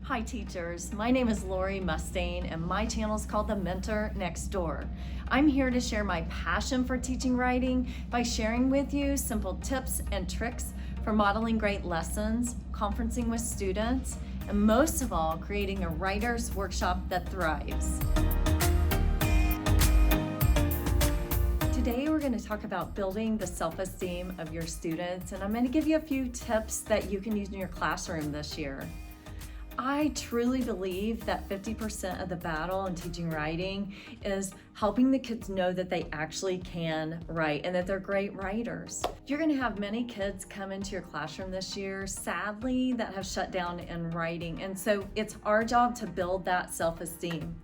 Hi teachers, my name is Lori Mustain and my channel is called The Mentor Next Door. I'm here to share my passion for teaching writing by sharing with you simple tips and tricks for modeling great lessons, conferencing with students, and most of all, creating a writer's workshop that thrives. Today we're going to talk about building the self-esteem of your students, and I'm going to give you a few tips that you can use in your classroom this year. I truly believe that 50% of the battle in teaching writing is helping the kids know that they actually can write and that they're great writers. You're going to have many kids come into your classroom this year, sadly, that have shut down in writing, and so it's our job to build that self-esteem.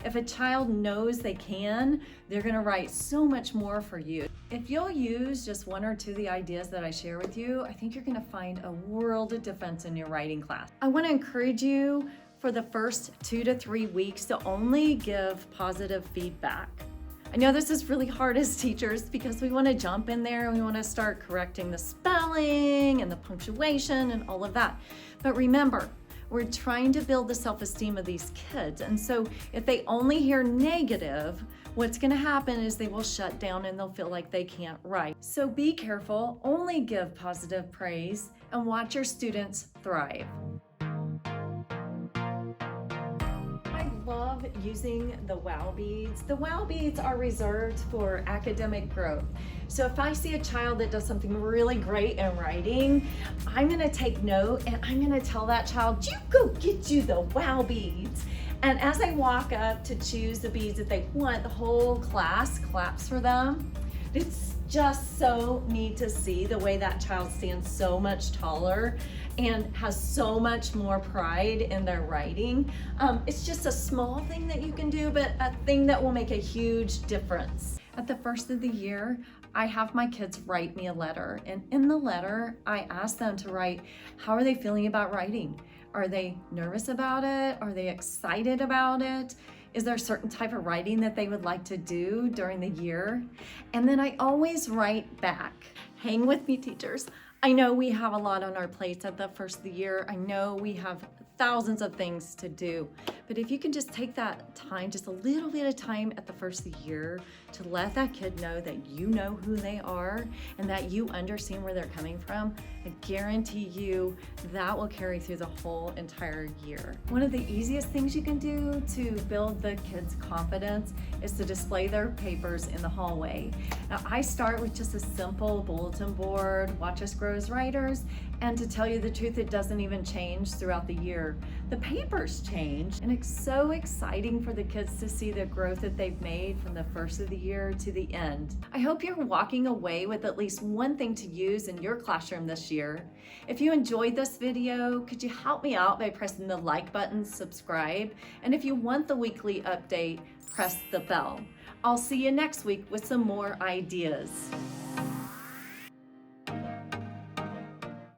If a child knows they can, they're going to write so much more for you. If you'll use just one or two of the ideas that I share with you, I think you're going to find a world of difference in your writing class. I want to encourage you for the first 2 to 3 weeks to only give positive feedback. I know this is really hard as teachers because we want to jump in there and we want to start correcting the spelling and the punctuation and all of that. But remember, we're trying to build the self-esteem of these kids. And so if they only hear negative, what's going to happen is they will shut down and they'll feel like they can't write. So be careful, only give positive praise and watch your students thrive. I love using the wow beads. The wow beads are reserved for academic growth. So if I see a child that does something really great in writing, I'm going to take note and I'm going to tell that child, you go get you the wow beads. And as I walk up to choose the beads that they want, the whole class claps for them. It's just so neat to see the way that child stands so much taller and has so much more pride in their writing. It's just a small thing that you can do, but a thing that will make a huge difference. At the first of the year, I have my kids write me a letter, and in the letter, I ask them to write, how are they feeling about writing? Are they nervous about it? Are they excited about it? Is there a certain type of writing that they would like to do during the year? And then I always write back. Hang with me, teachers. I know we have a lot on our plates at the first of the year. I know we have thousands of things to do. But if you can just take that time, just a little bit of time at the first of the year to let that kid know that you know who they are and that you understand where they're coming from, I guarantee you that will carry through the whole entire year. One of the easiest things you can do to build the kids' confidence is to display their papers in the hallway. Now, I start with just a simple bulletin board, watch us grow as writers, and to tell you the truth, it doesn't even change throughout the year. The papers change, and it's so exciting for the kids to see the growth that they've made from the first of the year to the end. I hope you're walking away with at least one thing to use in your classroom this year. If you enjoyed this video, could you help me out by pressing the like button, subscribe, and if you want the weekly update, press the bell. I'll see you next week with some more ideas.